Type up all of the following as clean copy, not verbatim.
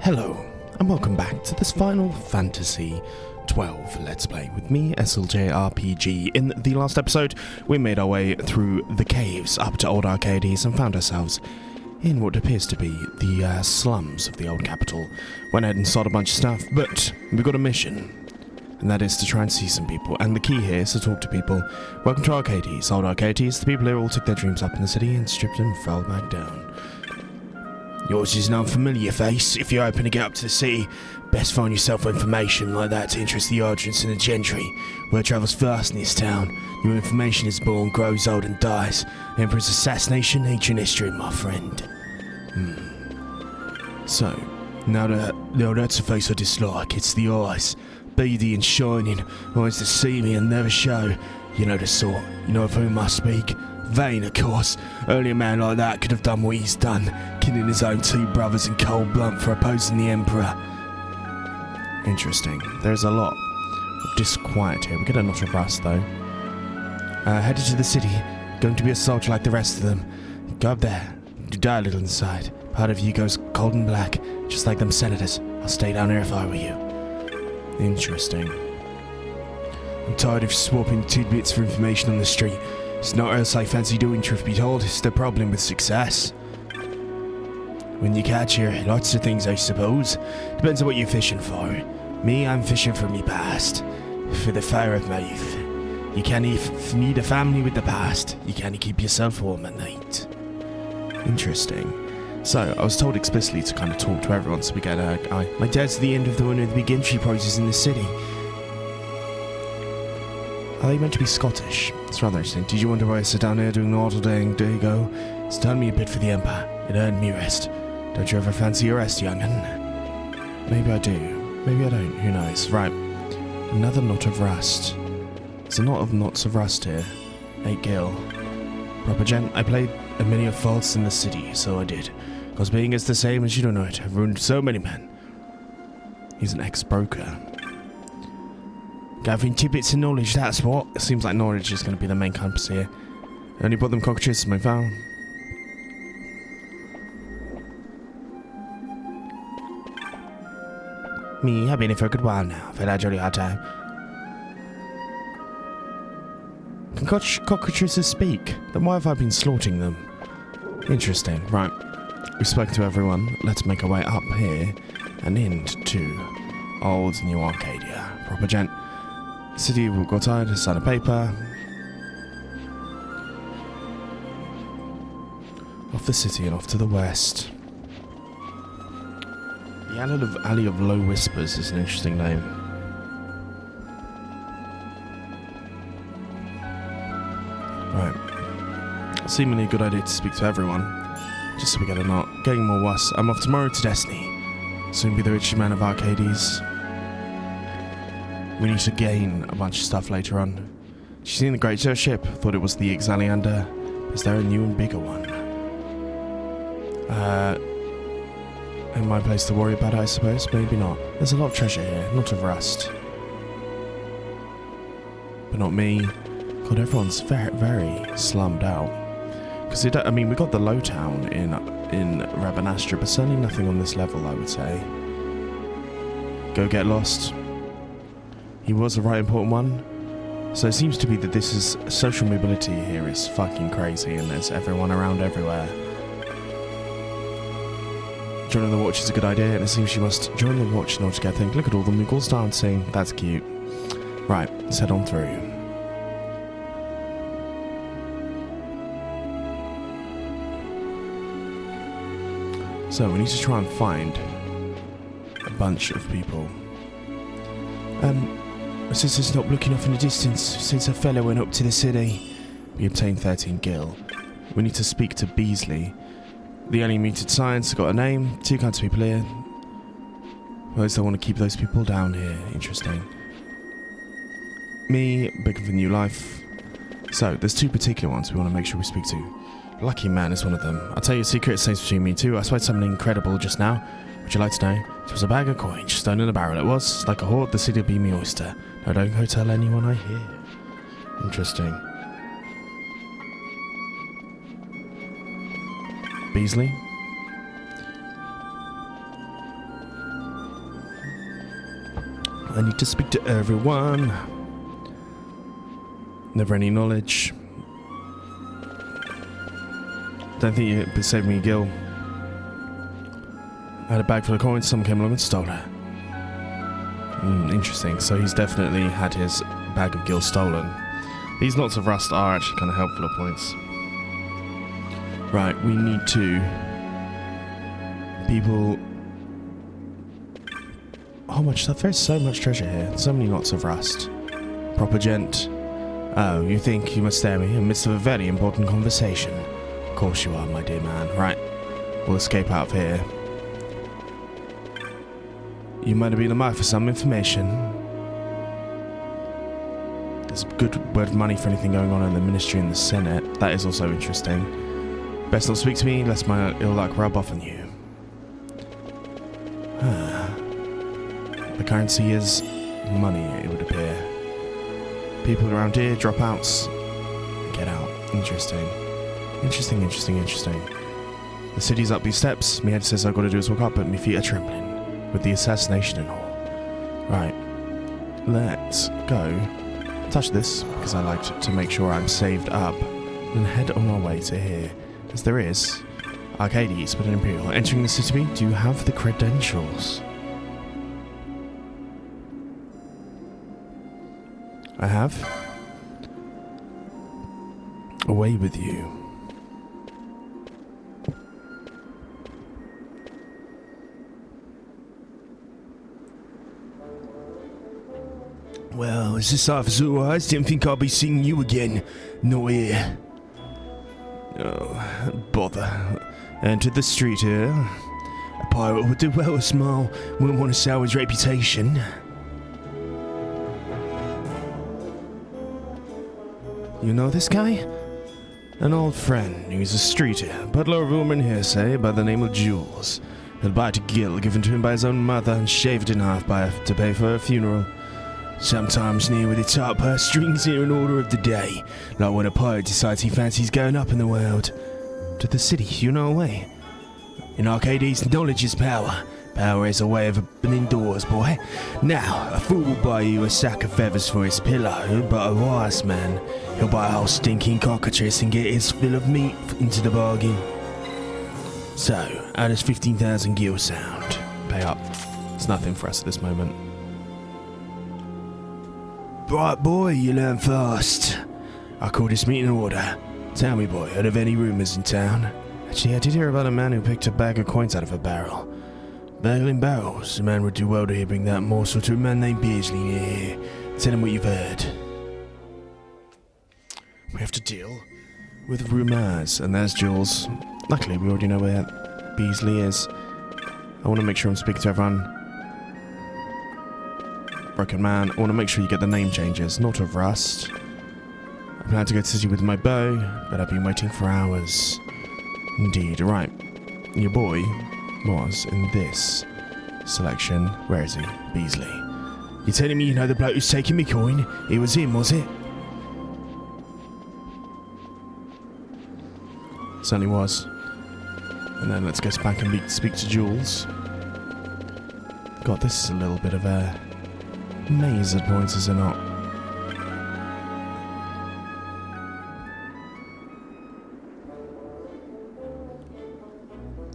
Hello, and welcome back to this Final Fantasy XII Let's Play with me, SLJRPG. In the last episode, we made our way through the caves up to old Archades and found ourselves in what appears to be the slums of the old capital. Went ahead and sold a bunch of stuff, but we've got a mission, and that is to try and see some people, and the key here is to talk to people. Welcome to Archades, old Archades. The people here all took their dreams up in the city and stripped and fell back down. Yours is an unfamiliar face. If you're hoping to get up to the city, best find yourself information like that to interest the audience and the gentry. Word travels fast in this town. New information is born, grows old and dies. Emperor's assassination, ancient history, my friend. So, now that's a face I dislike. It's the eyes. Beady and shining. Eyes that see me and never show. You know the sort. You know of whom I speak. Vain, of course. Only a man like that could have done what he's done, killing his own two brothers in cold blood for opposing the Emperor. Interesting. There's a lot of disquiet here. We get a notch of rust, though. Headed to the city. Going to be a soldier like the rest of them. Go up there. You die a little inside. Part of you goes cold and black, just like them senators. I'll stay down here if I were you. Interesting. I'm tired of swapping tidbits for information on the street. It's not else I fancy doing, truth be told. It's the problem with success. When you catch here, lots of things, I suppose. Depends on what you're fishing for. Me, I'm fishing for me past. For the fire of my youth. You can't feed a family with the past. You can't keep yourself warm at night. Interesting. So, I was told explicitly to kind of talk to everyone, so we get a guy. My dad's the end of the one of the big entry prizes in the city. Are they meant to be Scottish? It's rather interesting. Did you wonder why I sit down here doing all day? There you go. It's done me a bit for the Empire. It earned me rest. Don't you ever fancy a rest, young'un? Maybe I do. Maybe I don't. Who knows? Right. Another knot of rust. There's a lot of knots of rust here. 8 gil. Proper gent. I played a many of faults in the city, so I did. Cause being is the same as you don't know it. I've ruined so many men. He's an ex-broker. Gathering tidbits and knowledge, that's what. It seems like knowledge is going to be the main compass here. Only bought them cockatoos, my foul. Me, I've been here for a good while now. I've had a jolly hard time. Can cockatrices speak? Then why have I been slaughtering them? Interesting. Right. We've spoken to everyone. Let's make our way up here and into old New Arcadia. Proper gent. City will go tired, sign a paper. Off the city and off to the west. The Alley of Low Whispers is an interesting name. Right. Seemingly a good idea to speak to everyone. Just so we get a knot. Getting more worse. I'm off tomorrow to Destiny. Soon be the richest man of Arcades. We need to gain a bunch of stuff later on. She's seen the Great ship. Thought it was the XII. Is there a new and bigger one? In my place to worry about, I suppose. Maybe not. There's a lot of treasure here. Not of rust. But not me. God, everyone's very, very slummed out. Because I mean, we got the low town in Rabanastra, but certainly nothing on this level, I would say. Go get lost. He was a right important one. So it seems to be that this is social mobility here is fucking crazy and there's everyone around everywhere. Joining the watch is a good idea and it seems you must join the watch in order to get things. Look at all the Muggles dancing. That's cute. Right, let's head on through. So we need to try and find a bunch of people. Since there's not looking off in the distance, since a fellow went up to the city, we obtained 13 gil. We need to speak to Beasley. The animated science got a name, 2 kinds of people here. Those that want to keep those people down here. Interesting. Me, begging for new life. So, there's 2 particular ones we want to make sure we speak to. Lucky Man is one of them. I'll tell you a secret, it stays between me too. I spied something incredible just now. Would you like to know? It was a bag of coins, stone in a barrel. It was like a hoard, the city would be me oyster. No, don't go tell anyone I hear. Interesting. Beasley? I need to speak to everyone. Never any knowledge. Don't think you could save me a gill. I had a bag full of coins, someone came along and stole it. Interesting, so he's definitely had his bag of gil stolen. These knots of rust are actually kind of helpful at points. Right, we need to... People... Oh, much stuff. There's so much treasure here. So many knots of rust. Proper gent. Oh, you think you must stare me in the midst of a very important conversation? Of course you are, my dear man. Right, we'll escape out of here. You might have been alive for some information. There's good word of money for anything going on in the Ministry and the Senate. That is also interesting. Best not speak to me, lest my ill luck rub off on you. The currency is money, it would appear. People around here, dropouts, get out. Interesting. Interesting. The city's up these steps. My head says I've got to do is walk up, but my feet are trembling. With the assassination and all. Right. Let's go. Touch this, because I like to make sure I'm saved up. And head on our way to here. As there is Archades, but an Imperial. Entering the city, do you have the credentials? I have. Away with you. Well, as this officer I didn't think I'll be seeing you again. Not here. Oh, bother. Enter the street here. A pirate would do well a smile. Wouldn't want to sour his reputation. You know this guy? An old friend. He's a streeter, butler of rumor and hearsay by the name of Jules. He'll bite a gill given to him by his own mother and shaved in half to pay for her funeral. Sometimes near with its top purse strings here in order of the day, like when a pirate decides he fancies going up in the world. To the city, you know a way. In Archades, knowledge is power. Power is a way of opening doors, boy. Now, a fool will buy you a sack of feathers for his pillow, but a wise man, he'll buy a whole stinking cockatrice and get his fill of meat into the bargain. So, how does 15,000 gil sound? Pay up. It's nothing for us at this moment. Bright boy, you learn fast. I call this meeting in order. Tell me, boy, heard of any rumours in town? Actually, I did hear about a man who picked a bag of coins out of a barrel. Baggling barrels. A man would do well to hear bring that morsel to a man named Beasley near here. Tell him what you've heard. We have to deal with rumours, and there's Jules. Luckily, we already know where Beasley is. I want to make sure I'm speaking to everyone. Broken man, I want to make sure you get the name changes, not of rust. I plan to go to the city with my bow, but I've been waiting for hours. Indeed, right. Your boy was in this selection. Where is he? Beasley. You telling me you know the bloke who's taking me coin? It was him, was it? Certainly was. And then let's go back and speak to Jules. God, this is a little bit of a maze at points, is it not?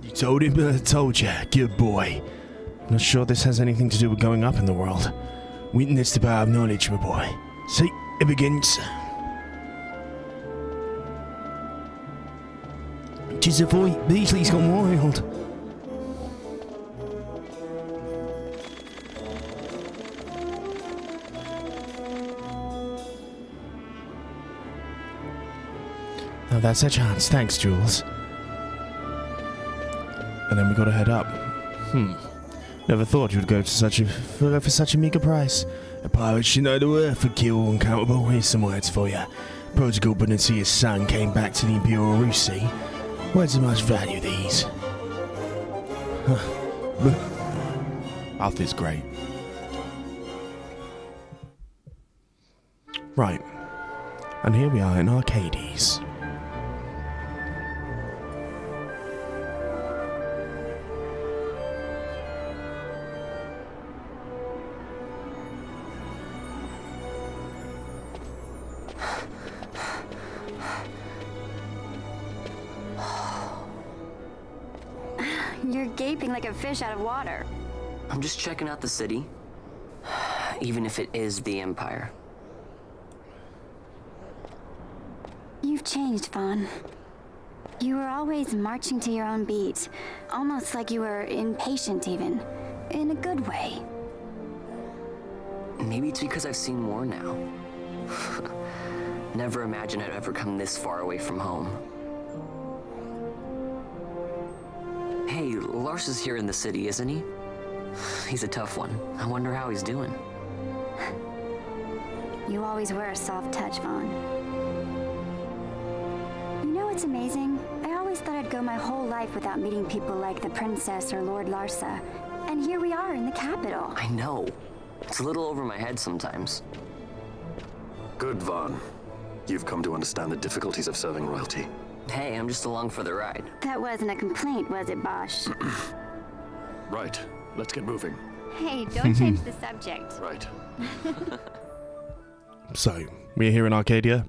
You told him, but I told you. Good boy. Not sure this has anything to do with going up in the world. Witness the power of knowledge, my boy. See, it begins. Tis a boy, Beasley's gone wild. Now that's a chance. Thanks, Jules. And then we gotta head up. Never thought you'd go to for such a meager price. A pirate should know the word for kill uncountable. Here's some words for you. Prodigal but until his son came back to the Imperial Archadia. Words of much value, these. Arthur's great. Right. And here we are in Archades. gaping like a fish out of water? I'm just checking out the city. Even if it is the Empire. You've changed, Vaughn. You were always marching to your own beat. Almost like you were impatient even. In a good way. Maybe it's because I've seen more now. Never imagined I'd ever come this far away from home. Hey, Lars is here in the city, isn't he? He's a tough one. I wonder how he's doing. You always were a soft touch, Vaughn. You know what's amazing? I always thought I'd go my whole life without meeting people like the Princess or Lord Larsa. And here we are in the capital. I know. It's a little over my head sometimes. Good, Vaughn. You've come to understand the difficulties of serving royalty. Hey, I'm just along for the ride. That wasn't a complaint, was it, Bosch? Right. Let's get moving. Hey, don't change the subject. Right. So, we are here in Archadia,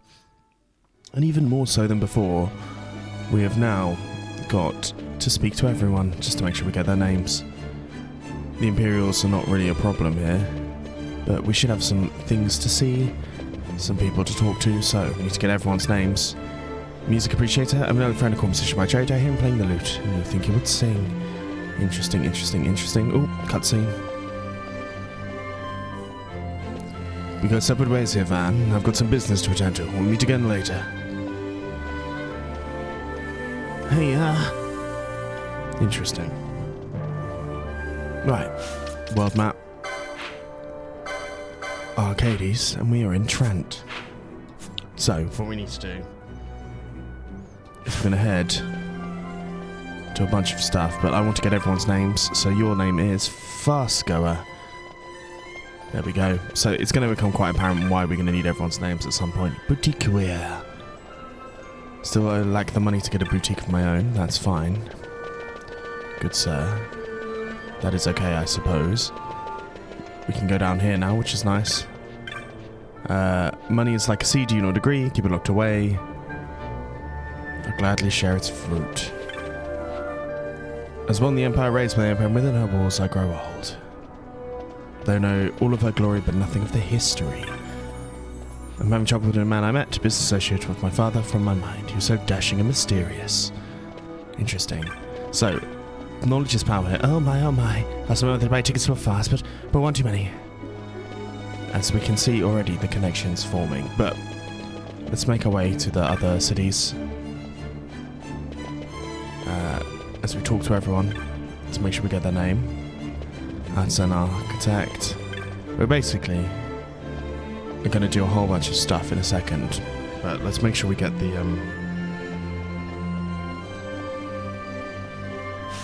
and even more so than before, we have now got to speak to everyone, just to make sure we get their names. The Imperials are not really a problem here, but we should have some things to see, some people to talk to, so we need to get everyone's names. Music appreciator, I'm an old friend of composition by trade. I hear him playing the lute, and you think he would sing. Interesting, interesting, interesting. Oh, cutscene. We go separate ways here, Van. I've got some business to attend to. We'll meet again later. Hey, interesting. Right. World map. Archades, and we are in Trent. So, what we need to do is we're going to head to a bunch of stuff, but I want to get everyone's names. So your name is Fastgoer. There we go. So it's going to become quite apparent why we're going to need everyone's names at some point. Boutiquier. Still, I lack the money to get a boutique of my own. That's fine. Good sir. That is okay, I suppose. We can go down here now, which is nice. Money is like a seed, you not agree. Keep it locked away. I'll gladly share its fruit. As one the Empire raised by the Empire, within her walls I grow old. Though know all of her glory, but nothing of the history. I'm having trouble with a man I met, business associate with my father from my mind. He was so dashing and mysterious. Interesting. So, knowledge is power here. Oh my, oh my. Last moment they buy tickets were fast, but one too many. As we can see already, the connection's forming. But let's make our way to the other cities. As we talk to everyone, let's make sure we get their name. That's an architect. We're basically going to do a whole bunch of stuff in a second, but let's make sure we get the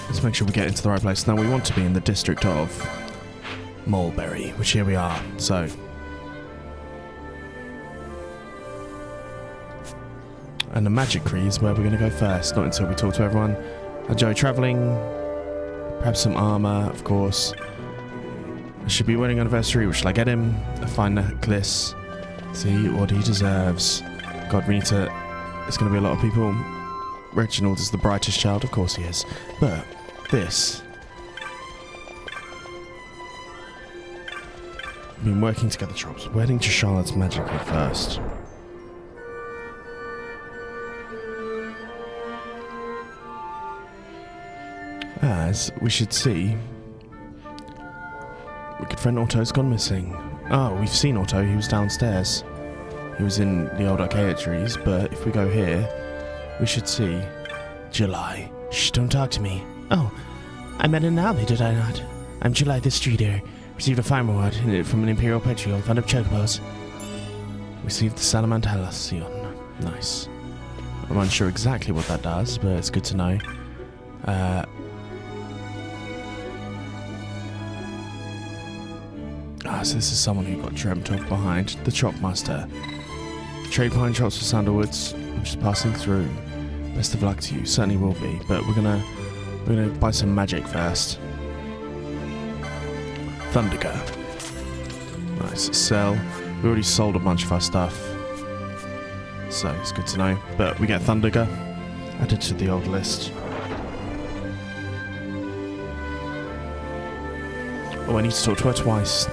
let's make sure we get into the right place. Now we want to be in the district of Mulberry, which here we are. So and the Magic Tree is where we're going to go first, not until we talk to everyone. Enjoy travelling, perhaps some armour, of course. It should be wedding anniversary, which shall I get him? A fine necklace. See what he deserves. God, we need to... There's going to be a lot of people. Reginald is the brightest child, of course he is. But this... We've been working together, Chops. Wedding to Charlotte's magically first. As we should see, my good friend Otto's gone missing. Oh, we've seen Otto. He was downstairs. He was in the old Archadia trees, but if we go here, we should see July. Shh, don't talk to me. Oh, I met an Albie, did I not? I'm July the Streeter. Received a fine reward from an Imperial Patreon fund of chocobos. Received the Salamander Halcyon. Nice. I'm unsure exactly what that does, but it's good to know. So this is someone who got dreamt of behind the Chopmaster. Trade pine chops for sandalwoods. I'm just passing through. Best of luck to you. Certainly will be. But we're gonna buy some magic first. Thunderger. Nice. Sell. We already sold a bunch of our stuff, so it's good to know. But we get Thunderger added to the old list. Oh, I need to talk to her twice.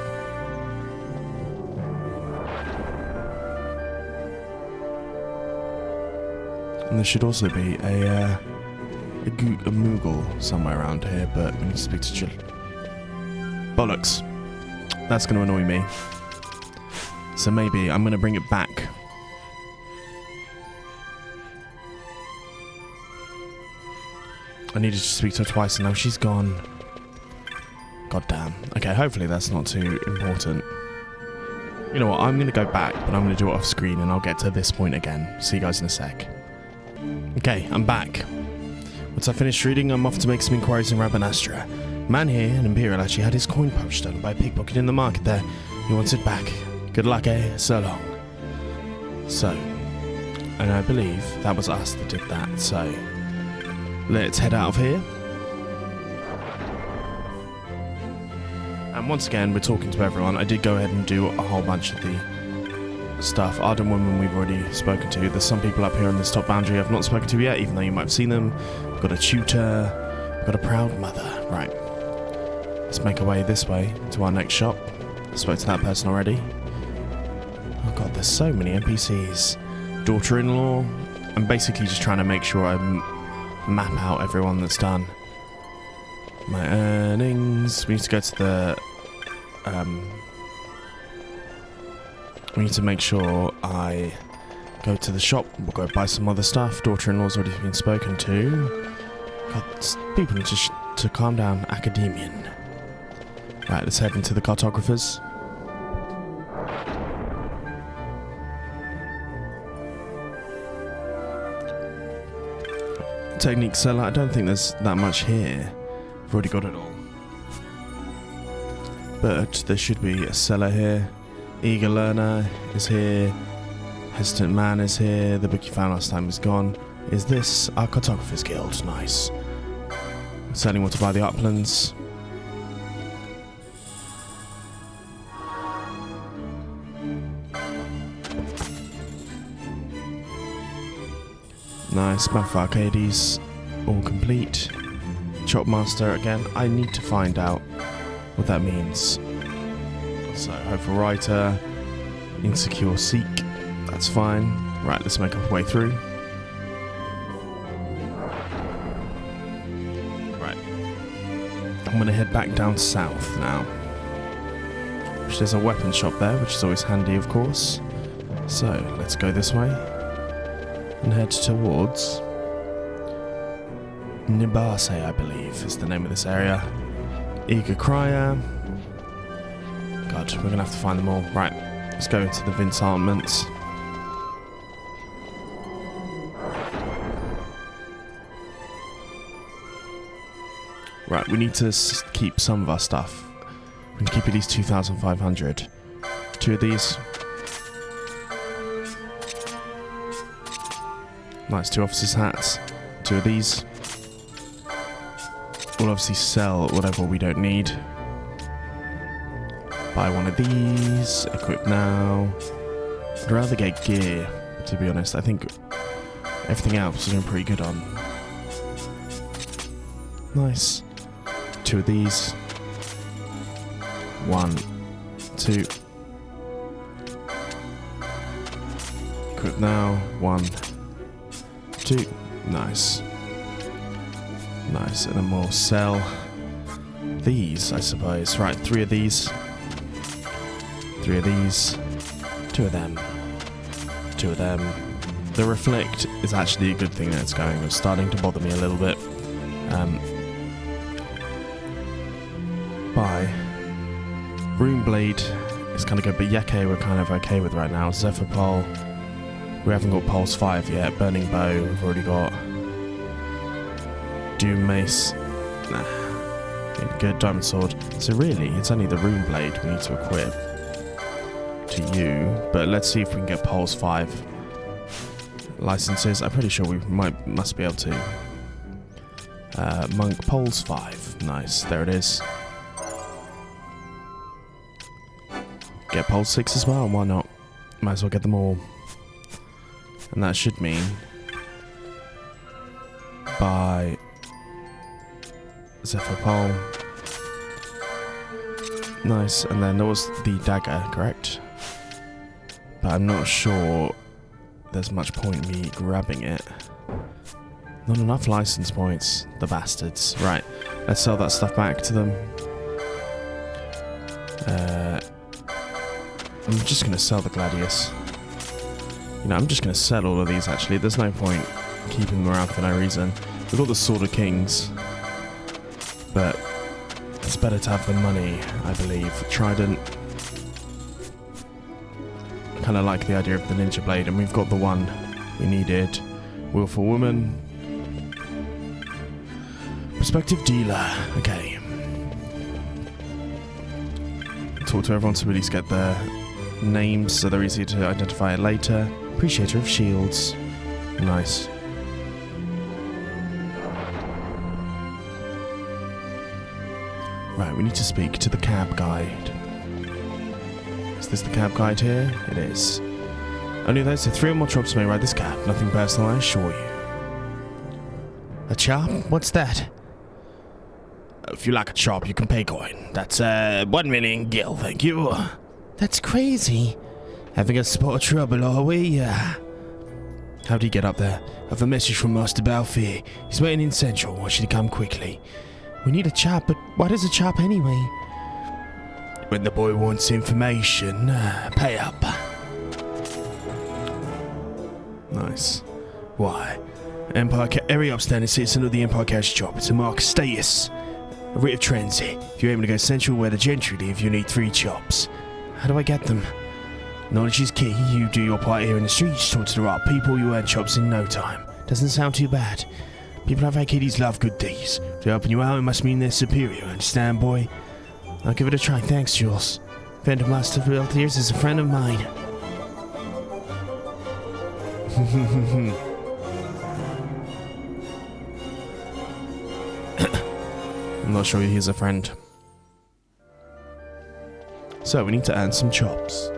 And there should also be a Moogle somewhere around here, but we need to speak to Jill. Bollocks. That's going to annoy me. So maybe I'm going to bring it back. I needed to speak to her twice and now she's gone. God damn. Okay, hopefully that's not too important. You know what, I'm going to go back, but I'm going to do it off screen and I'll get to this point again. See you guys in a sec. Okay, I'm back. Once I finished reading, I'm off to make some inquiries in Rabanastra. Man here, an Imperial, actually had his coin pouch stolen by a pickpocket in the market there. He wants it back. Good luck, eh? So long. So, and I believe that was us that did that, so let's head out of here. And once again, we're talking to everyone. I did go ahead and do a whole bunch of the stuff. Ardent Women we've already spoken to. There's some people up here on this top boundary I've not spoken to yet, even though you might have seen them. We've got a tutor. We've got a proud mother. Right. Let's make our way this way to our next shop. I spoke to that person already. Oh god, there's so many NPCs. Daughter-in-law. I'm basically just trying to make sure I map out everyone that's done. My earnings. We need to go to the... we need to make sure I go to the shop. We'll go buy some other stuff. Daughter-in-law's already been spoken to. God, people need to calm down. Academian. Right, let's head into the cartographers. Technique cellar. I don't think there's that much here. I've already got it all. But there should be a cellar here. Eager learner is here. Hesitant man is here. The book you found last time is gone. Is this our cartographers guild? Nice. I certainly want to buy the uplands. Nice. Map of Archades. All complete. Chopmaster again. I need to find out what that means. So, hopeful writer, insecure seek, that's fine. Right, let's make our way through. Right. I'm going to head back down south now. There's a weapon shop there, which is always handy, of course. So, let's go this way. And head towards... Nibase, I believe, is the name of this area. Eager Crier. God, we're going to have to find them all. Right, let's go into the installment. Right, we need to keep some of our stuff. We can keep at least 2,500. 2 of these. Nice, 2 officers' hats. 2 of these. We'll obviously sell whatever we don't need. Buy one of these. Equip now. I'd rather get gear, to be honest. I think everything else is doing pretty good on. Nice. 2 of these. 1, 2. Equip now. 1, 2. Nice. Nice, and then we'll sell these, I suppose. Right, 3 of these. 3 of these. 2 of them. 2 of them. The reflect is actually a good thing that it's going. It's starting to bother me a little bit. Buy. Rune Blade is kind of good, but Yeke we're kind of okay with right now. Zephyr Pole. We haven't got Pulse 5 yet. Burning Bow, we've already got. Doom Mace. Nah. Good. Diamond Sword. So really, it's only the Rune Blade we need to equip to you. But let's see if we can get Pulse 5 licenses. I'm pretty sure we must be able to. Monk Pulse 5. Nice. There it is. Get Pulse 6 as well. Why not? Might as well get them all. And that should mean by Zephyr Pole. Nice, and then there was the dagger, correct? But I'm not sure there's much point in me grabbing it. Not enough license points, the bastards. Right, let's sell that stuff back to them. I'm just going to sell the Gladius. You know, I'm just going to sell all of these, actually. There's no point keeping them around for no reason. We've got the Sword of Kings, but it's better to have the money, I believe. Trident. I kind of like the idea of the Ninja Blade, and we've got the one we needed. Willful Woman. Prospective Dealer. Okay. Talk to everyone to at least get their names so they're easier to identify later. Appreciator of Shields. Nice. Right, we need to speak to the cab guide. Is this the cab guide here? It is. Only those with 3 or more chops may ride this cab. Nothing personal, I assure you. A chop? What's that? If you like a chop, you can pay coin. That's 1 million gil, thank you. That's crazy. Having a spot of trouble, are we? How'd he get up there? I have a message from Master Balfour. He's waiting in Central. Wants you to come quickly. We need a chop, but what is a chop anyway? When the boy wants information, pay up. Nice. Why? Every upstanding citizen of the Empire carries a chop. It's a mark of status. A rite of transit. If you're aiming to go Central where the gentry live, you need 3 chops. How do I get them? Knowledge is key. You do your part here in the streets, talk to the right people, you earn chops in no time. Doesn't sound too bad. People of Archades love good deeds. If they're helping you out, it must mean they're superior, understand, boy? I'll give it a try, thanks, Jules. Friend of Master Valtier's is a friend of mine. I'm not sure he's a friend. So, we need to earn some chops.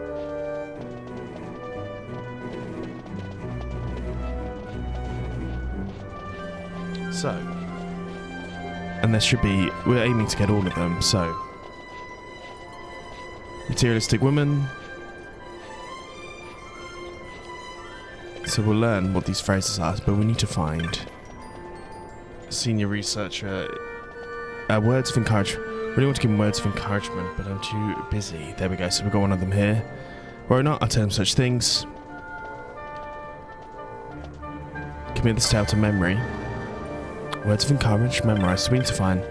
So, and there should be, we're aiming to get all of them, so. Materialistic woman. So we'll learn what these phrases are, but we need to find senior researcher. Words of encouragement. Really want to give him words of encouragement, but I'm too busy. There we go, so we've got one of them here. Worry not, I'll tell him such things. Commit this tale to memory. Words of encouragement, memorize. So we need to find.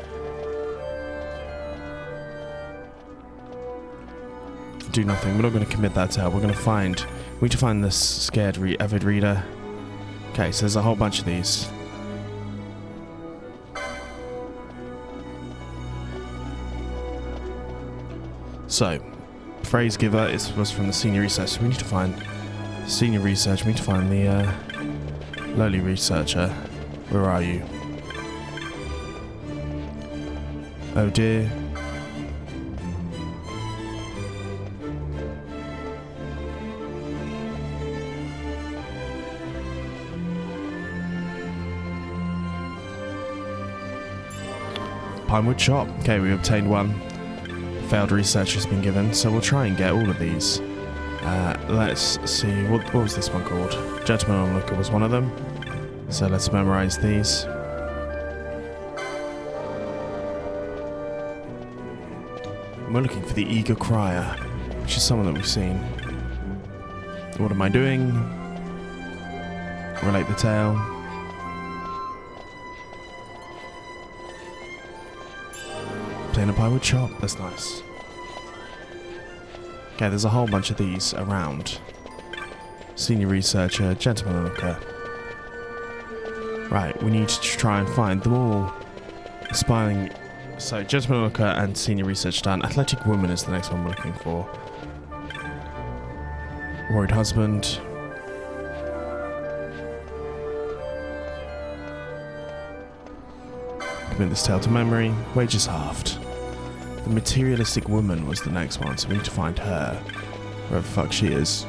Do nothing. We're not going to commit that tale. We're going to find. We need to find this scared avid reader. Okay, so there's a whole bunch of these. So, phrase giver was from the senior research. So we need to find senior research. We need to find the lowly researcher. Where are you? Oh dear. Pinewood Chop. Okay, we obtained one. Failed research has been given, so we'll try and get all of these. Let's see, what was this one called? Gentleman Onlooker was one of them. So let's memorize these. We're looking for the Eager Crier, which is someone that we've seen. What am I doing? Relate the tale. Playing a Pinewood Chop, that's nice. Okay, there's a whole bunch of these around. Senior researcher, gentleman looker. Right, we need to try and find them all. Aspiring. So, gentleman looker and senior research done. Athletic woman is the next one we're looking for. Worried husband. Commit this tale to memory. Wages halved. The materialistic woman was the next one, so we need to find her. Wherever the fuck she is.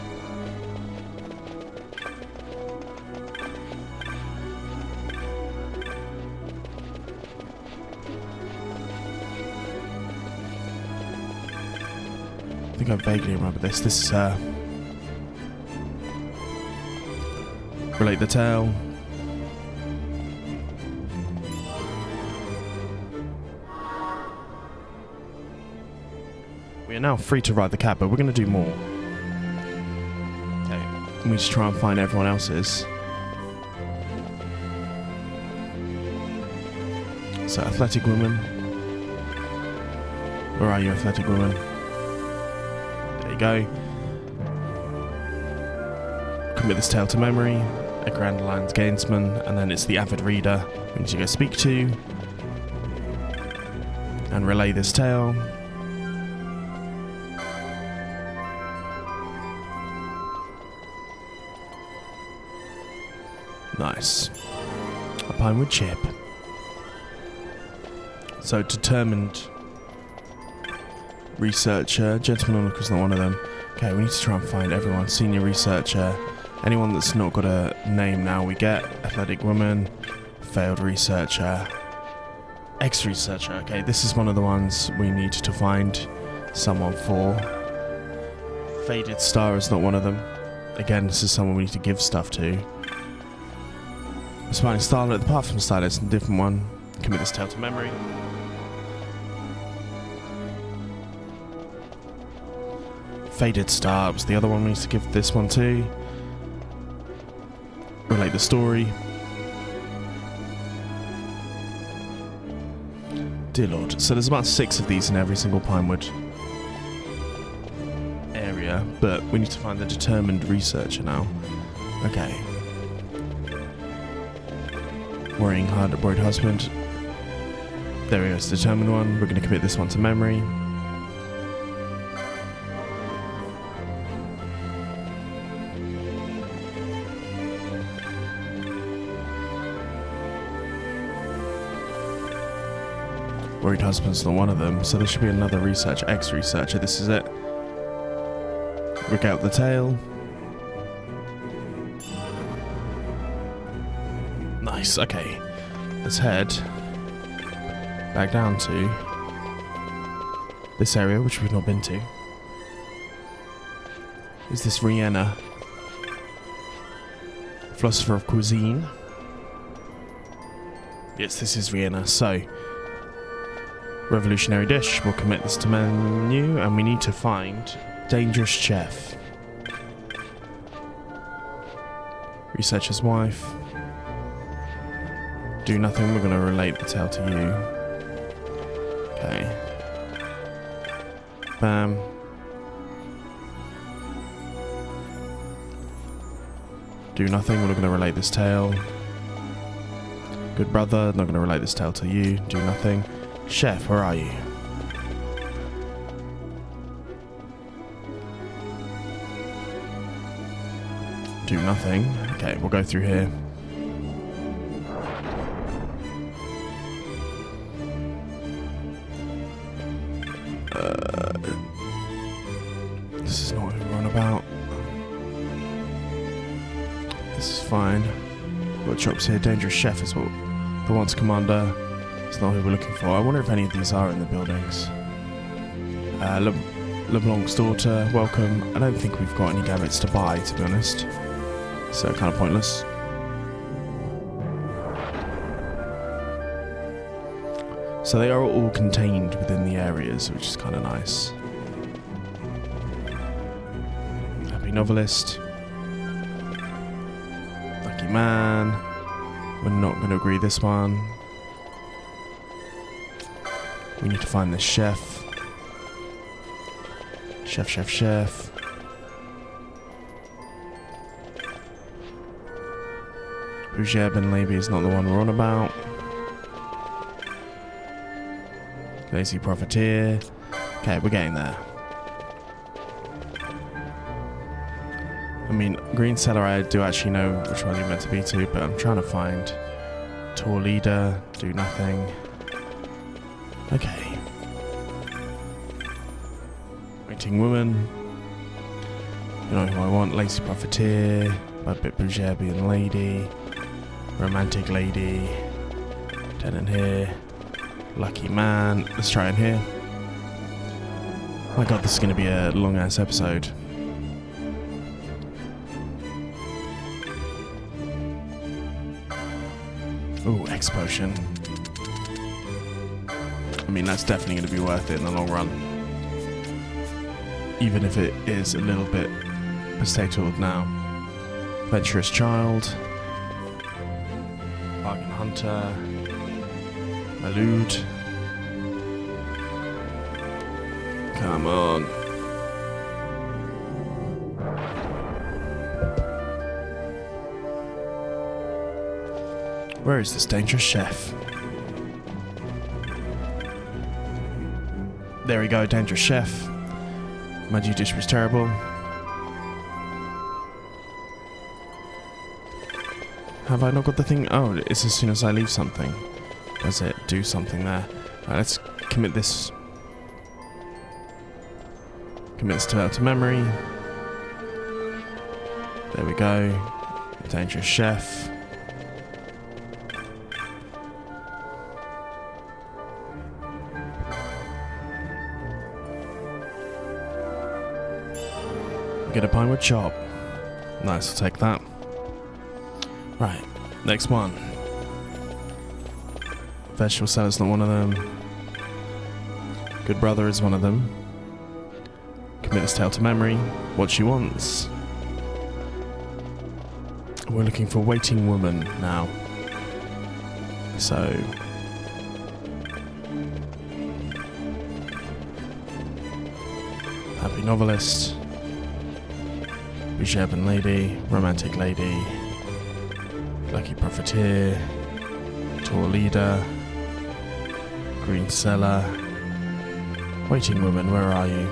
think I vaguely remember this. This is her. Relate the tale. We are now free to ride the cat, but we're going to do more. Okay, we just try and find everyone else's. So, athletic woman. Where are you, athletic woman? There you go. Commit this tale to memory. A Grand Lines Gainsman, and then it's the avid reader we need to go speak to and relay this tale. Nice. A pinewood chip. So determined researcher, gentleman Unicus, not one of them. Okay, we need to try and find everyone. Senior researcher. Anyone that's not got a name now we get. Athletic woman, failed researcher, ex-researcher. Okay, this is one of the ones we need to find someone for. Faded star is not one of them. Again, this is someone we need to give stuff to. Aspiring starlet, apart from starlet, it's a different one. Commit this tale to memory. Faded star was the other one we need to give this one to. Relate the story. Dear Lord. So there's about 6 of these in every single Pinewood area, but we need to find the determined researcher now. Okay. Worried husband. There he is, determined one. We're going to commit this one to memory. Worried husband's not one of them, so there should be another researcher, ex-researcher. This is it. Rig out the tail. Nice, okay. Let's head back down to this area, which we've not been to. Is this Rihanna? Philosopher of cuisine. Yes, this is Rihanna. So, revolutionary dish. We'll commit this to menu, and we need to find dangerous chef. Researcher's wife. Do nothing. We're going to relate the tale to you. Okay. Bam. Do nothing. We're not going to relate this tale. Good brother. Not going to relate this tale to you. Do nothing. Chef, where are you? Do nothing. Okay, we'll go through here. This is not what we're on about. This is fine. Got chops here. Dangerous chef is what the once commander. It's not who we're looking for. I wonder if any of these are in the buildings. LeBlanc's daughter, welcome. I don't think we've got any gametes to buy, to be honest. So kind of pointless. So they are all contained within the areas, which is kind of nice. Happy novelist. Lucky man. We're not going to agree this one. We need to find this chef. Chef. Bouger Ben Levy is not the one we're on about. Lazy Profiteer. Okay, we're getting there. I mean, Green Cellar, I do actually know which one you're meant to be to, but I'm trying to find Tour Leader, do nothing. Okay. Waiting Woman. You know who I want. Lazy Profiteer. A bit Bouger being Lady. Romantic Lady. Tenant here. Lucky Man. Let's try in here. My god, this is going to be a long-ass episode. Ooh, X potion. I mean, that's definitely going to be worth it in the long run. Even if it is a little bit potatoed now. Adventurous Child. Bargain Hunter. Malud. Come on. Where is this dangerous chef? There we go, dangerous chef. My dish was terrible. Have I not got the thing? Oh, it's as soon as I leave something. Does it do something there? Right, let's commit this. Commit this to memory. There we go. Dangerous chef. Get a pinewood chop. Nice, I'll take that. Right, next one. Vegetable seller's not one of them. Good brother is one of them. Commit his tale to memory. What she wants. We're looking for waiting woman now. So happy novelist. Behemoth lady, romantic lady, lucky profiteer, tour leader, green seller, waiting woman, where are you?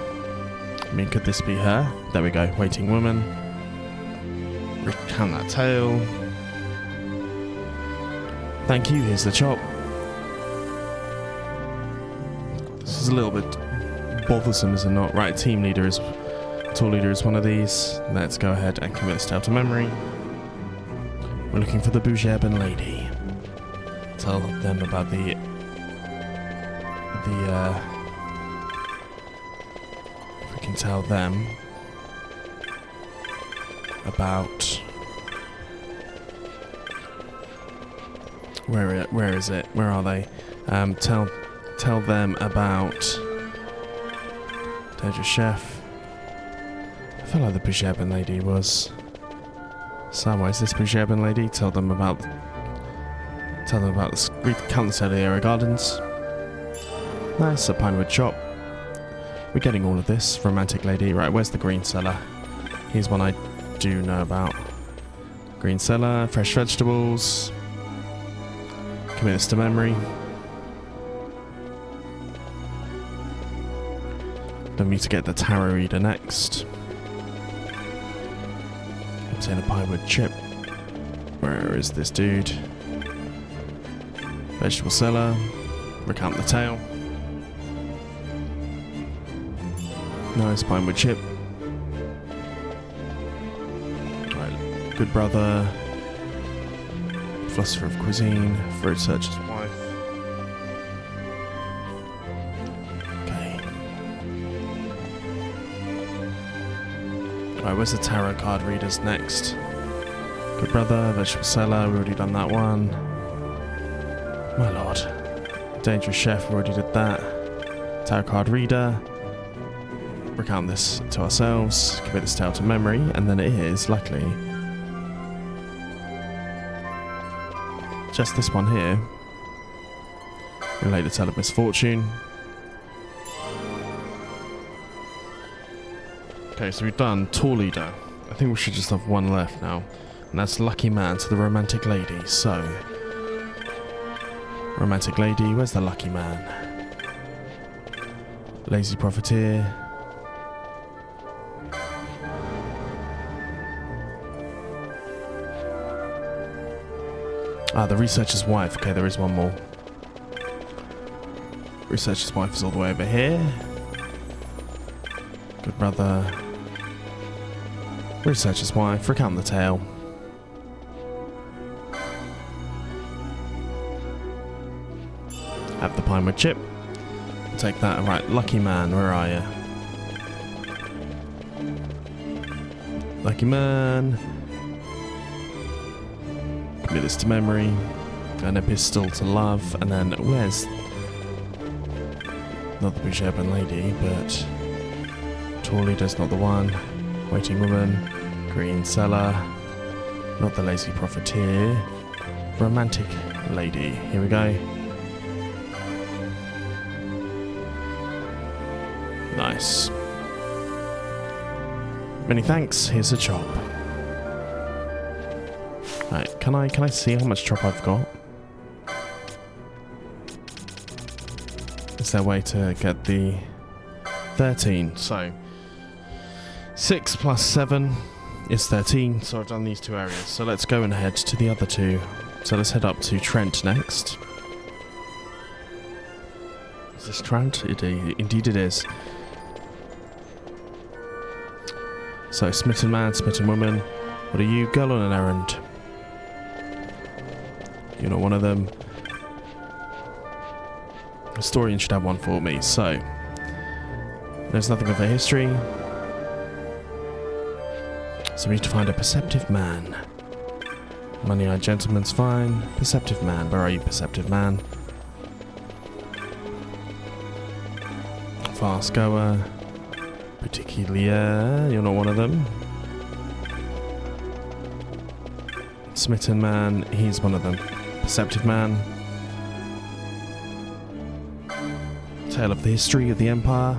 I mean, could this be her? There we go, waiting woman. Recount that tale. Thank you, here's the chop. This is a little bit bothersome, is it not? Right, team leader is... Tour leader is one of these. Let's go ahead and commit this tale to memory. We're looking for the Behemoth lady. Tell them about the if we can tell them about where is it? Where are they? Tell them about Dangerous Chef. I feel like the Behemoth lady was somewhere. Is this Behemoth lady? Tell them about the recount the set of the area gardens. Nice, a pinewood chop. We're getting all of this. Romantic lady. Right, where's the green cellar? Here's one I do know about. Green cellar, fresh vegetables. Commit this to memory. Then we need to get the tarot reader next. Obtain a pinewood chip. Where is this dude? Vegetable seller. Recount the tale. Nice pinewood chip. Right, good brother. Philosopher of cuisine. Fruit searcher's wife. Okay. Right, where's the tarot card readers next? Good brother, vegetable seller, we already done that one. My lord. Dangerous chef, we already did that. Tarot card reader. Recount this to ourselves, commit this tale to memory, and then it is, luckily, just this one here. Relate the tale of misfortune. Okay, so we've done tour leader. I think we should just have one left now. And that's lucky man to the romantic lady. So, romantic lady, where's the lucky man? Lazy profiteer. Ah, the researcher's wife. Okay, there is one more. Researcher's wife is all the way over here. Good brother. Researcher's wife. Recount the tale. Have the pinewood chip. Take that. Right, lucky man, where are you? Lucky man. Commit this to memory. An epistle to love. And then where's... Not the Behemoth lady, but... Tall leader's not the one. Waiting woman. Green cellar. Not the lazy profiteer. Romantic lady. Here we go. Nice. Many thanks. Here's a chop. Right, can I see how much chop I've got? Is there a way to get the 13? So 6 plus 7 is 13. So I've done these two areas. So let's go and head to the other two. So let's head up to Trent next. Is this Trent? Indeed it is. So, smitten man, smitten woman. What are you? Girl on an errand. You're not one of them. Historian should have one for me. So, there's nothing of her history. So we need to find a perceptive man. Money-eyed gentleman's fine. Perceptive man. Where are you, perceptive man? Fast goer. Particulier, you're not one of them. Smitten man, he's one of them. Perceptive man. Tale of the history of the Empire.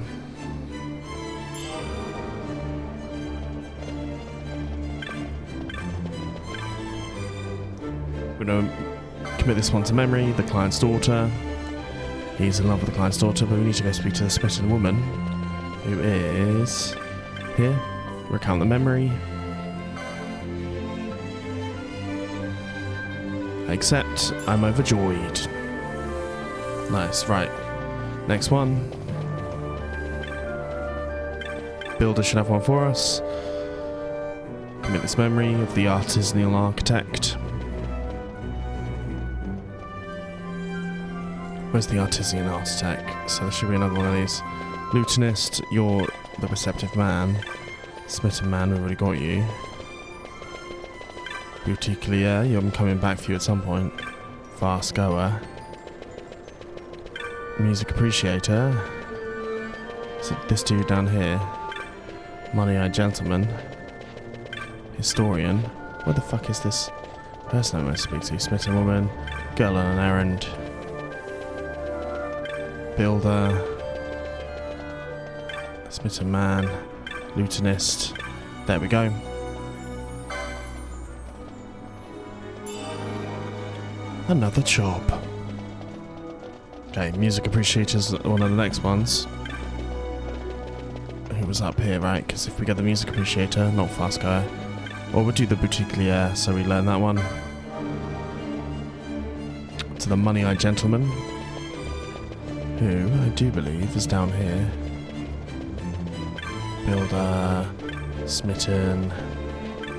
We're going to commit this one to memory. The client's daughter. He's in love with the client's daughter, but we need to go speak to the smitten woman. Who is here? Recount the memory. Except I'm overjoyed. Nice, right. Next one. Builder should have one for us. Commit this memory of the artisanal architect. Where's the artisan architect? So there should be another one of these. Lutenist, you're the receptive man. Smitten man, we've already got you. Boutiquier, I'm coming back for you at some point. Fast goer. Music appreciator. Is it this dude down here? Money-eyed gentleman. Historian. Where the fuck is this person I'm going to speak to? Smitten woman. Girl on an errand. Builder. Smitten man, lutenist. There we go. Another job. Okay, music appreciator's one of the next ones. Who was up here, right? Because if we get the music appreciator, not fast guy. Or we'll do the boutiquier, so we learn that one. To the money-eyed gentleman. Who I do believe is down here. Builder, smitten,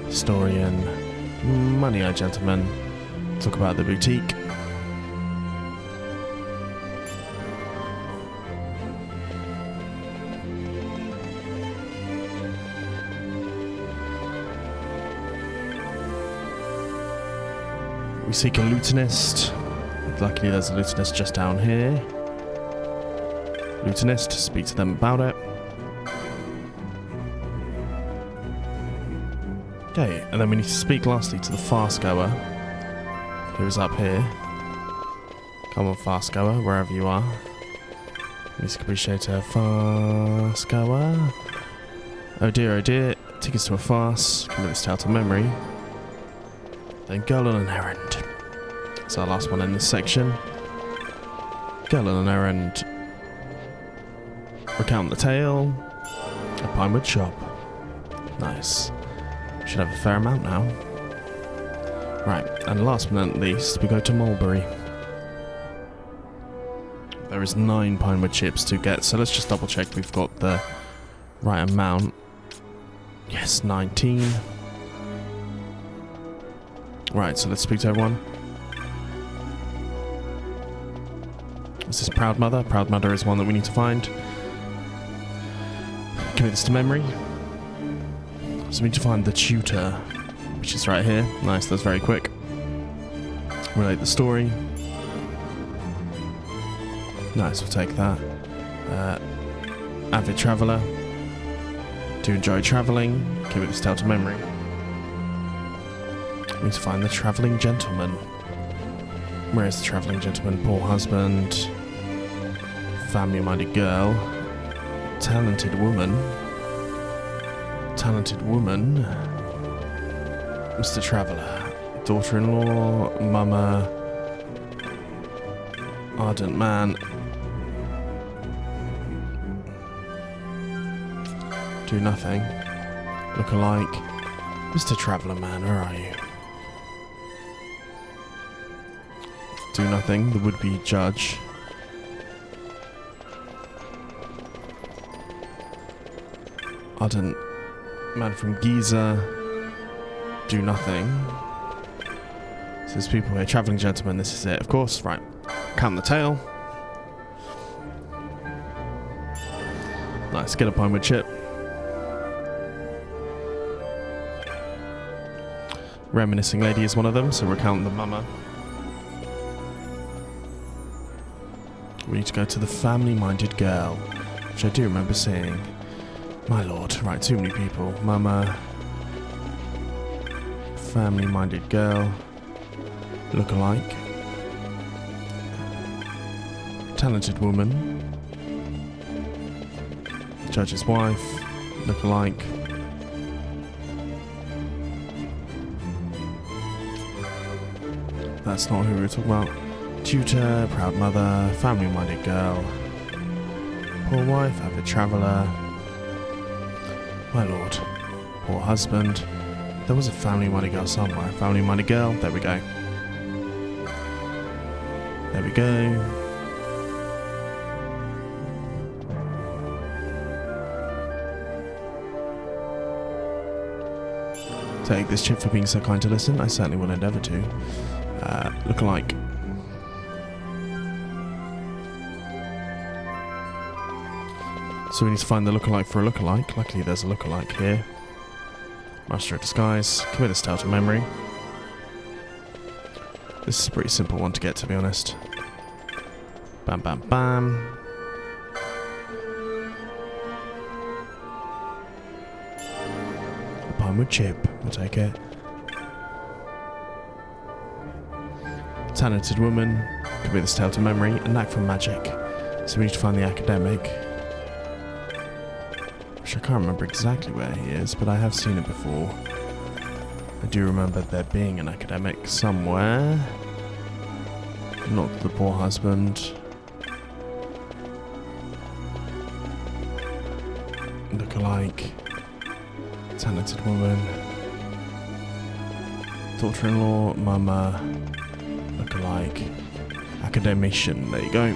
historian, money-eyed gentleman. Talk about the boutique. We seek a lutenist. Luckily there's a lutenist just down here. Lutenist, speak to them about it. Okay, and then we need to speak lastly to the fast goer, who is up here. Come on, fast goer, wherever you are. Music appreciator, fast goer. Oh dear, tickets to a farce. Commit this tale to memory. Then girl on an errand. It's our last one in this section. Girl on an errand. Recount the tale. A pinewood shop. Nice. Should have a fair amount now. Right, and last but not least, we go to Mulberry. There is 9 pinewood chips to get, so let's just double check we've got the right amount. Yes, 19. Right, so let's speak to everyone. Is this Proud Mother? Proud Mother is one that we need to find. Commit this to memory. So we need to find the tutor, which is right here. Nice, that's very quick. Relate the story. Nice, we'll take that. Avid traveller. Do enjoy travelling. Keep it a stale to memory. We need to find the travelling gentleman. Where is the travelling gentleman? Poor husband. Family-minded girl. Talented woman. Talented woman. Mr. Traveller. Daughter-in-law. Mama. Ardent man. Do nothing. Look alike. Mr. Traveller man, where are you? Do nothing. The would-be judge. Ardent man from Giza. Do nothing. So there's people here. Travelling gentleman, this is it. Of course, right. Count the tail. Nice, get a pine with chip. Reminiscing lady is one of them, so we're counting the mama. We need to go to the family-minded girl, which I do remember seeing. My lord, right, too many people. Mama. Family-minded girl. Look-alike. Talented woman. Judge's wife. Look-alike. That's not who we were talking about. Tutor, proud mother, family-minded girl. Poor wife, avid traveller. My lord. Poor husband. There was a family-minded girl somewhere. Family-minded girl. There we go. There we go. Take this chip for being so kind to listen. I certainly will endeavour to. Look alike. So we need to find the lookalike for a lookalike. Luckily there's a lookalike here. Master of Disguise. Commit a style to memory. This is a pretty simple one to get, to be honest. Bam, bam, bam. A pine with chip. We'll take it. Talented woman. Commit the tale to memory. A knack for magic. So we need to find the academic. Which I can't remember exactly where he is, but I have seen it before. I do remember there being an academic somewhere. Not the poor husband. Look alike. Talented woman. Daughter-in-law, mama. Look alike. Academician. There you go.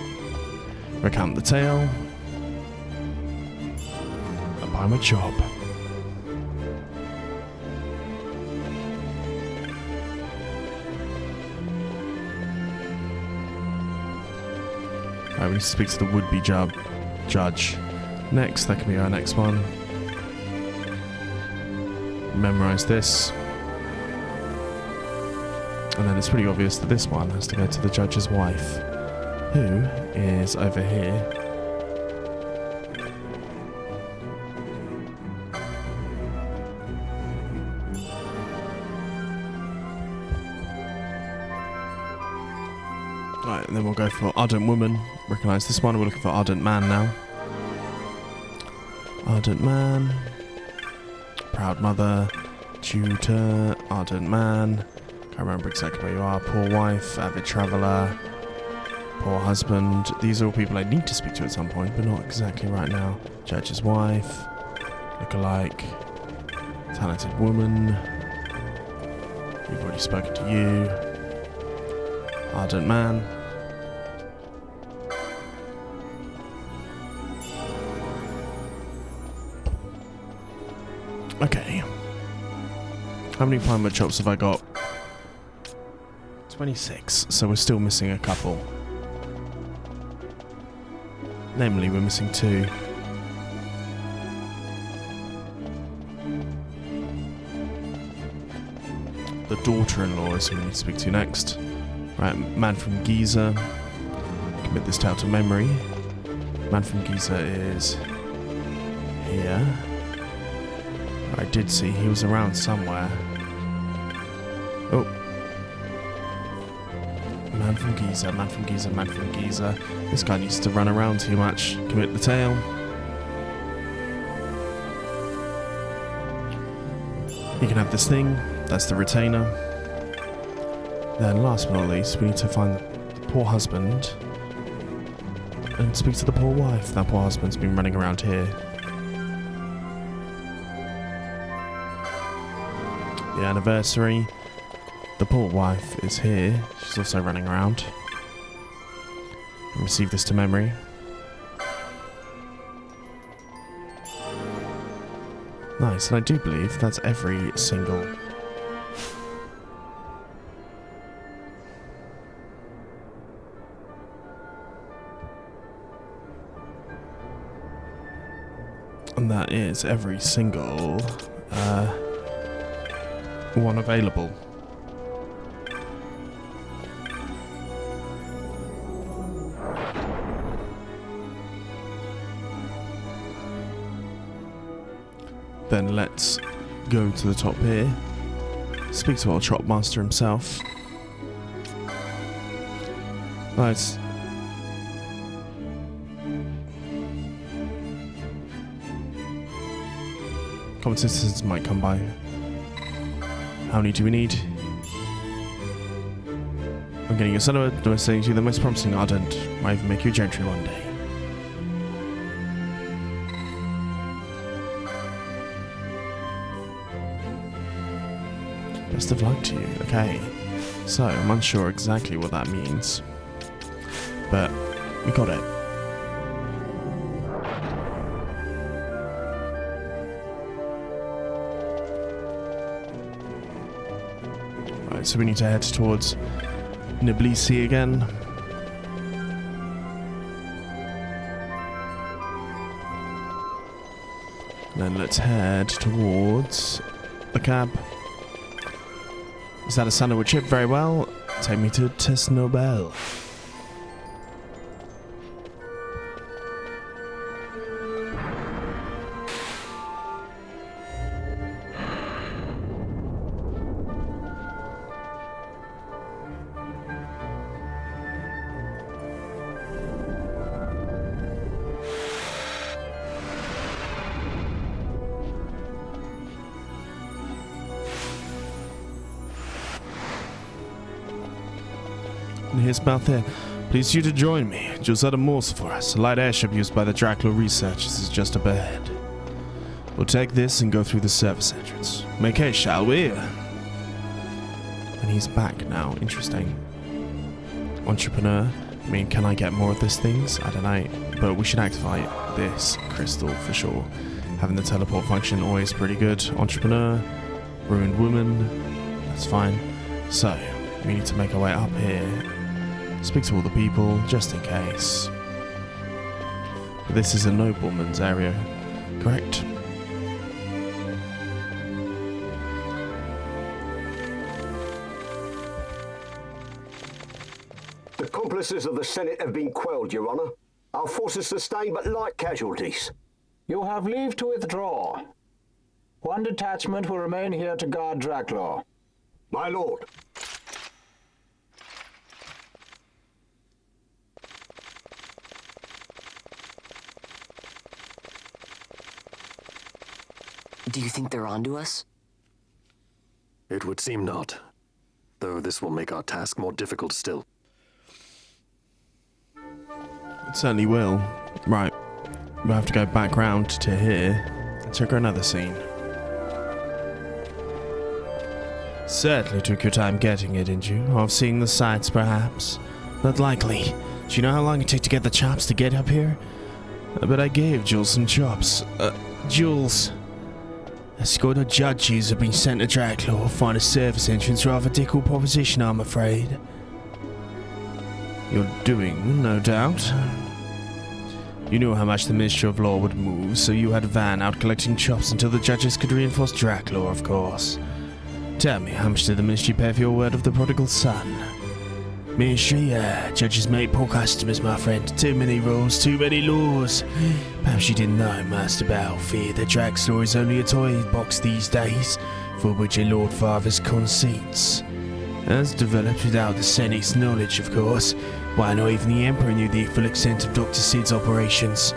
Recount the tale. I'm a job. Right, we need to speak to the would-be judge. Next, that can be our next one. Memorize this. And then it's pretty obvious that this one has to go to the judge's wife, who is over here. Right, and then we'll go for Ardent Woman. Recognise this one. We're looking for Ardent Man now. Ardent Man. Proud Mother. Tutor. Ardent Man. Can't remember exactly where you are. Poor Wife. Avid Traveller. Poor Husband. These are all people I need to speak to at some point, but not exactly right now. Judge's Wife. Look-alike. Talented Woman. We've already spoken to you. Ardent Man. Okay. How many pine chops have I got? 26. So we're still missing a couple. Namely, we're missing 2. the daughter-in-law is who we need to speak to next. Right, man from Giza. Commit this tale to memory. Man from Giza is here. I did see he was around somewhere. Oh. Man from Giza, man from Giza, man from Giza. This guy needs to run around too much. Commit the tale. You can have this thing. That's the retainer. Then last but not least, we need to find the poor husband and speak to the poor wife. That poor husband's been running around here. The anniversary. The poor wife is here. She's also running around. And receive this to memory. Nice, and I do believe that's every single... And that is every single one available. Then let's go to the top here. Speak to our shopmaster himself. Right. Common citizens might come by. How many do we need? I'm getting a son of a domestic, the most promising ardent. Might even make you a gentry one day. Best of luck to you. Okay. So, I'm unsure exactly what that means. But, we got it. Right, so we need to head towards Ivalice again. And then let's head towards the cab. Is that a sandalwood chip? Very well. Take me to Test Nobel. And here's Balthier. Please you to join me. Jules had a morsel for us. A light airship used by the Dracula researchers is just up ahead. We'll take this and go through the service entrance. Make haste, shall we? And he's back now. Interesting. Entrepreneur. I mean, can I get more of these things? I don't know. But we should activate this crystal for sure. Having the teleport function always pretty good. Entrepreneur. Ruined woman. That's fine. So, we need to make our way up here. Speak to all the people, just in case. This is a nobleman's area, correct? The accomplices of the Senate have been quelled, Your Honor. Our forces sustained but light casualties. You have leave to withdraw. One detachment will remain here to guard Dracula. My lord. Do you think they're onto us? It would seem not. Though this will make our task more difficult still. It certainly will. Right. We'll have to go back round to here and check another scene. Certainly took your time getting it, didn't you? Of seeing the sights, perhaps? Not likely. Do you know how long it took to get the chops to get up here? But I gave Jules some chops. Jules. Escort of judges have been sent to Dracula to find a service entrance. Rather difficult proposition, I'm afraid. You're doing, no doubt. You knew how much the Ministry of Law would move, so you had a van out collecting chops until the judges could reinforce Dracula, of course. Tell me, how much did the ministry pay for your word of the prodigal son? Ministry, judges make poor customers, my friend. Too many rules, too many laws. Perhaps you didn't know, Master Balfour, that Draculaur is only a toy box these days, for which a Lord Father's conceits. As developed without the Senate's knowledge, of course. Why, not even the Emperor knew the full extent of Dr. Sid's operations.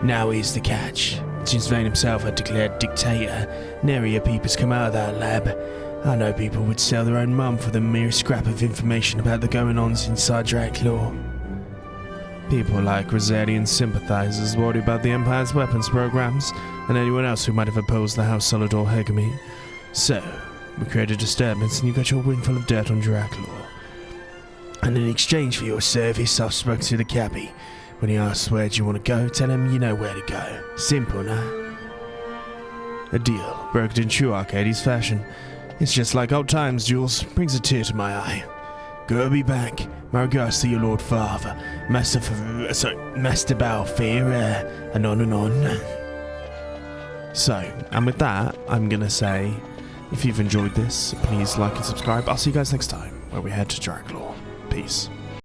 Now here's the catch. Since Vane himself had declared dictator, nary a peep has come out of that lab. I know people would sell their own mum for the mere scrap of information about the going-ons inside Draculaur. People like Rozarrian sympathizers worried about the Empire's weapons programs, and anyone else who might have opposed the House Solidor hegemony. So, we created a disturbance and you got your windful of dirt on Draculaur. And in exchange for your service, I've spoken to the cabbie. When he asks where do you want to go, tell him you know where to go. Simple, nah? A deal, brokered in true Archades fashion. It's just like old times, Jules. Brings a tear to my eye. Go be back. My regards to your Lord Father, Master Balfour, and on and on. So, and with that, I'm gonna say, if you've enjoyed this, please like and subscribe. I'll see you guys next time, where we head to Draculaur. Peace.